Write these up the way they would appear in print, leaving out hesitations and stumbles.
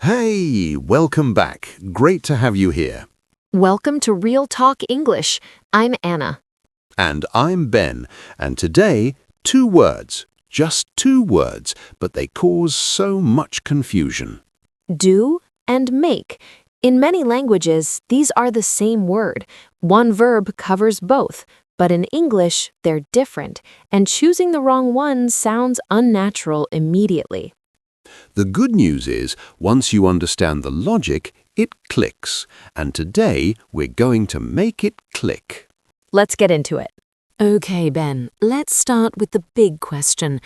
Hey, welcome back. Great to have you here. Welcome to Real Talk English. I'm Anna. And I'm Ben, and today, two words. Just two words, but they cause so much confusion. Do and make. In many languages, these are the same word. One verb covers both, but in English, they're different, and choosing the wrong one sounds unnatural immediately. The good news is, once you understand the logic, it clicks. And today, we're going to make it click. Let's get into it. Okay, Ben, let's start with the big question.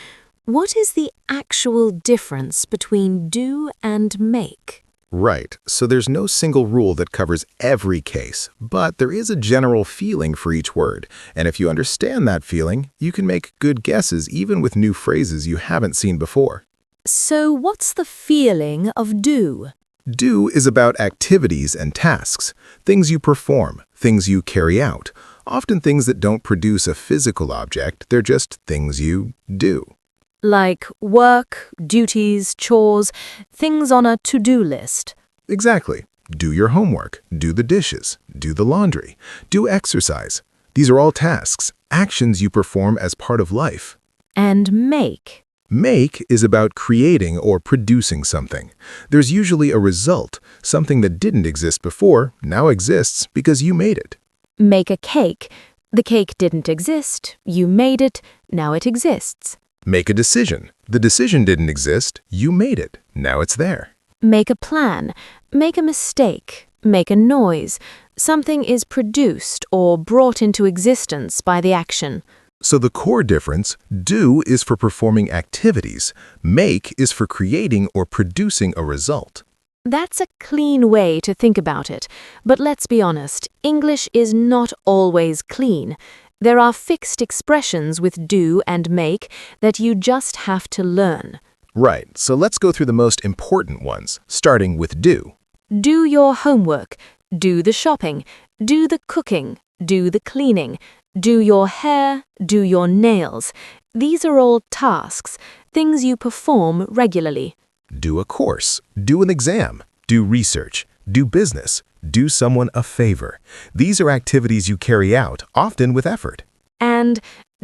What is the actual difference between do and make? Right, so there's no single rule that covers every case, but there is a general feeling for each word, and if you understand that feeling, you can make good guesses even with new phrases you haven't seen before. So what's the feeling of do? Do is about activities and tasks, things you perform, things you carry out, often things that don't produce a physical object, they're just things you do. Like work, duties, chores, things on a to-do list. Exactly. Do your homework, do the dishes, do the laundry, do exercise. These are all tasks, actions you perform as part of life. And make. Make is about creating or producing something. There's usually a result, something that didn't exist before, now exists because you made it. Make a cake. The cake didn't exist. You made it. Now it exists. Make a decision. The decision didn't exist. You made it. Now it's there. Make a plan. Make a mistake. Make a noise. Something is produced or brought into existence by the action. So the core difference, do is for performing activities, make is for creating or producing a result. That's a clean way to think about it. But let's be honest, English is not always clean. There are fixed expressions with do and make that you just have to learn. Right, so let's go through the most important ones, starting with do. Do your homework. Do the shopping. Do the cooking. Do the cleaning. Do your hair. Do your nails. These are all tasks, things you perform regularly. Do a course. Do an exam. Do research. Do business. Do someone a favor. These are activities you carry out, often with effort. And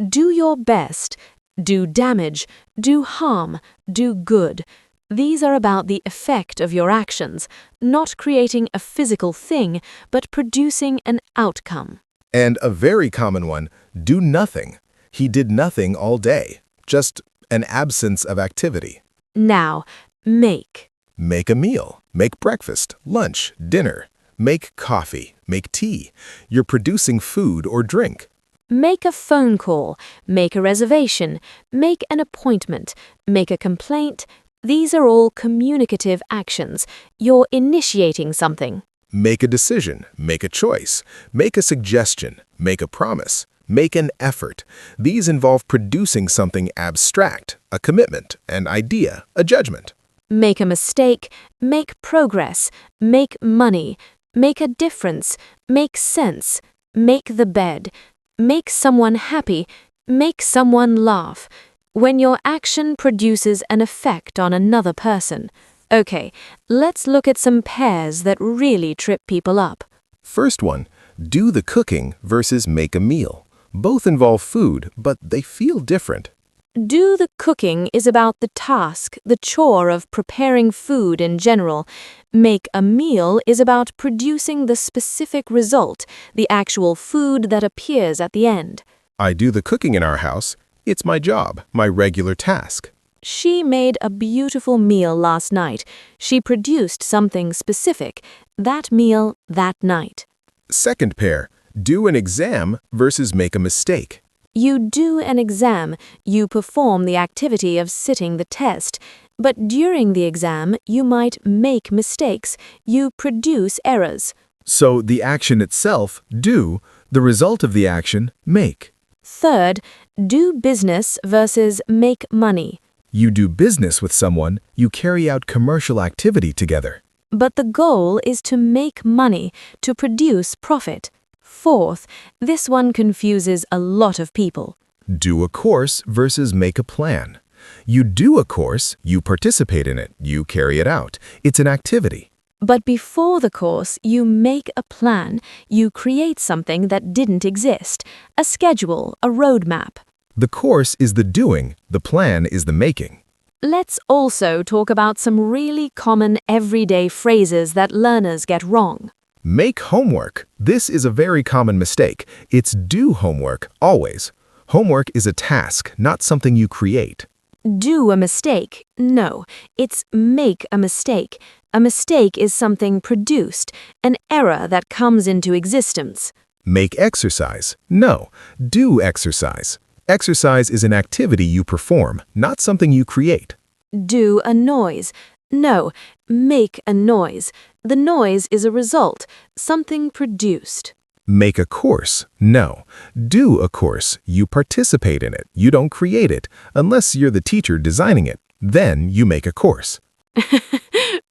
do your best. Do damage. Do harm. Do good. These are about the effect of your actions, not creating a physical thing, but producing an outcome. And a very common one, do nothing. He did nothing all day. Just an absence of activity. Now, make. Make a meal. Make breakfast, lunch, dinner. Make coffee. Make tea. You're producing food or drink. Make a phone call. Make a reservation. Make an appointment. Make a complaint. These are all communicative actions. You're initiating something. Make a decision. Make a choice. Make a suggestion. Make a promise. Make an effort. These involve producing something abstract, a commitment, an idea, a judgment. Make a mistake. Make progress. Make money. Make a difference. Make sense. Make the bed. Make someone happy. Make someone laugh. When your action produces an effect on another person. Okay, let's look at some pairs that really trip people up. First one, do the cooking versus make a meal. Both involve food, but they feel different. Do the cooking is about the task, the chore of preparing food in general. Make a meal is about producing the specific result, the actual food that appears at the end. I do the cooking in our house. It's my job, my regular task. She made a beautiful meal last night. She produced something specific, that meal, that night. Second pair, do an exam versus make a mistake. You do an exam, you perform the activity of sitting the test. But during the exam, you might make mistakes, you produce errors. So the action itself, do, the result of the action, make. Third, do business versus make money. You do business with someone, you carry out commercial activity together. But the goal is to make money, to produce profit. Fourth, this one confuses a lot of people. Do a course versus make a plan. You do a course, you participate in it, you carry it out. It's an activity. But before the course, you make a plan. You create something that didn't exist. A schedule, a roadmap. The course is the doing, the plan is the making. Let's also talk about some really common everyday phrases that learners get wrong. Make homework. This is a very common mistake. It's do homework, always. Homework is a task, not something you create. Do a mistake. No, it's make a mistake. A mistake is something produced, an error that comes into existence. Make exercise. No, do exercise. Exercise is an activity you perform, not something you create. Do a noise. No, make a noise. The noise is a result, something produced. Make a course. No, do a course. You participate in it. You don't create it, unless you're the teacher designing it. Then you make a course.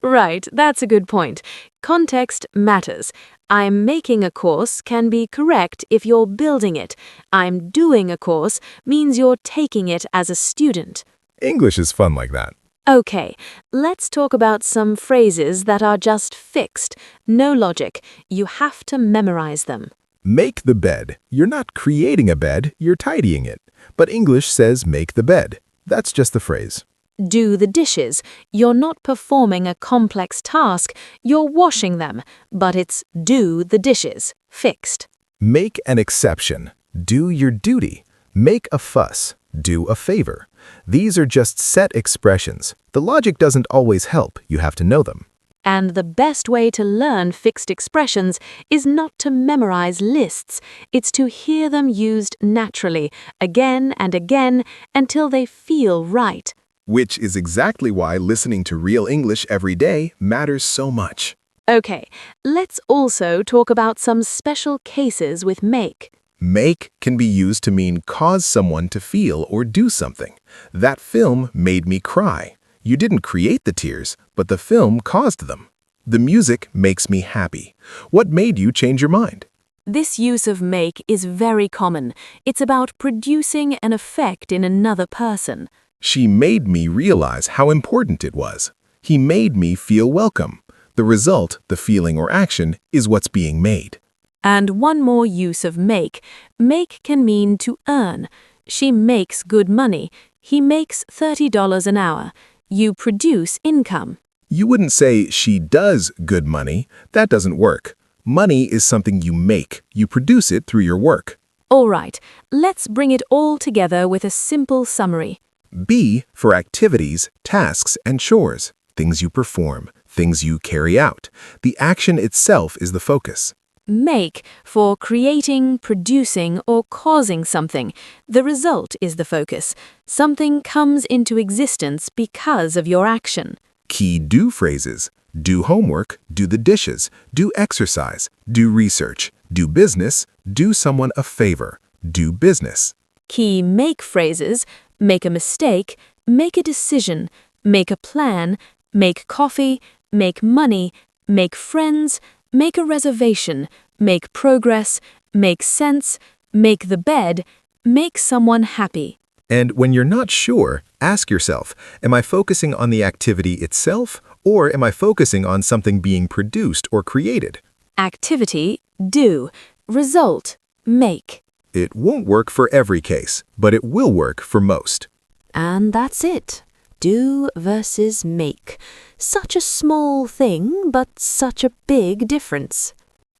Right, that's a good point. Context matters. I'm making a course can be correct if you're building it. I'm doing a course means you're taking it as a student. English is fun like that. Okay, let's talk about some phrases that are just fixed. No logic. You have to memorize them. Make the bed. You're not creating a bed, you're tidying it. But English says make the bed. That's just the phrase. Do the dishes. You're not performing a complex task, you're washing them. But it's do the dishes. Fixed. Make an exception. Do your duty. Make a fuss. Do a favor. These are just set expressions. The logic doesn't always help. You have to know them. And the best way to learn fixed expressions is not to memorize lists. It's to hear them used naturally, again and again, until they feel right. Which is exactly why listening to real English every day matters so much. Okay, let's also talk about some special cases with make. Make can be used to mean cause someone to feel or do something. That film made me cry. You didn't create the tears, but the film caused them. The music makes me happy. What made you change your mind? This use of make is very common. It's about producing an effect in another person. She made me realize how important it was. He made me feel welcome. The result, the feeling or action, is what's being made. And one more use of make. Make can mean to earn. She makes good money. He makes $30 an hour. You produce income. You wouldn't say she does good money. That doesn't work. Money is something you make. You produce it through your work. All right, let's bring it all together with a simple summary. B for activities, tasks, and chores. Things you perform, things you carry out. The action itself is the focus. Make for creating, producing, or causing something. The result is the focus. Something comes into existence because of your action. Key do phrases. Do homework, do the dishes, do exercise, do research, do business, do someone a favor, do business. Key make phrases. Make a mistake, make a decision, make a plan, make coffee, make money, make friends, make a reservation, make progress, make sense, make the bed, make someone happy. And when you're not sure, ask yourself, am I focusing on the activity itself, or am I focusing on something being produced or created? Activity, do. Result, make. It won't work for every case, but it will work for most. And that's it. Do versus make. Such a small thing, but such a big difference.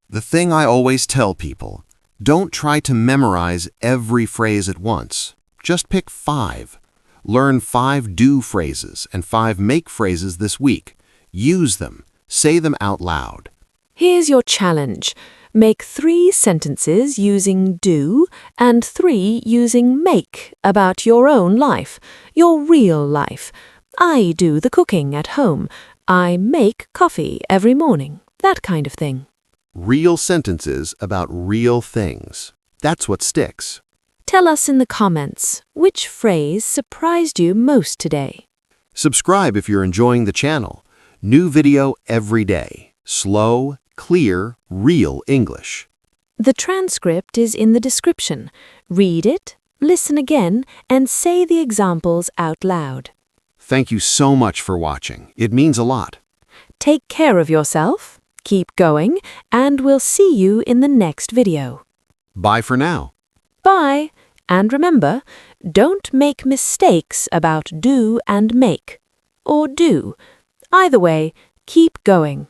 The thing I always tell people, don't try to memorize every phrase at once. Just pick 5. Learn 5 do phrases and 5 make phrases this week. Use them. Say them out loud. Here's your challenge. Make 3 sentences using do and 3 using make about your own life, your real life. I do the cooking at home. I make coffee every morning. That kind of thing. Real sentences about real things. That's what sticks. Tell us in the comments, which phrase surprised you most today? Subscribe if you're enjoying the channel. New video every day. Slow, clear, real English. The transcript is in the description. Read it, Listen again and say the examples out loud. Thank you so much for watching. It means a lot. Take care of yourself, keep going, and we'll see you in the next video. Bye for now. Bye! And remember, don't make mistakes about do and make. Or do. Either way, keep going.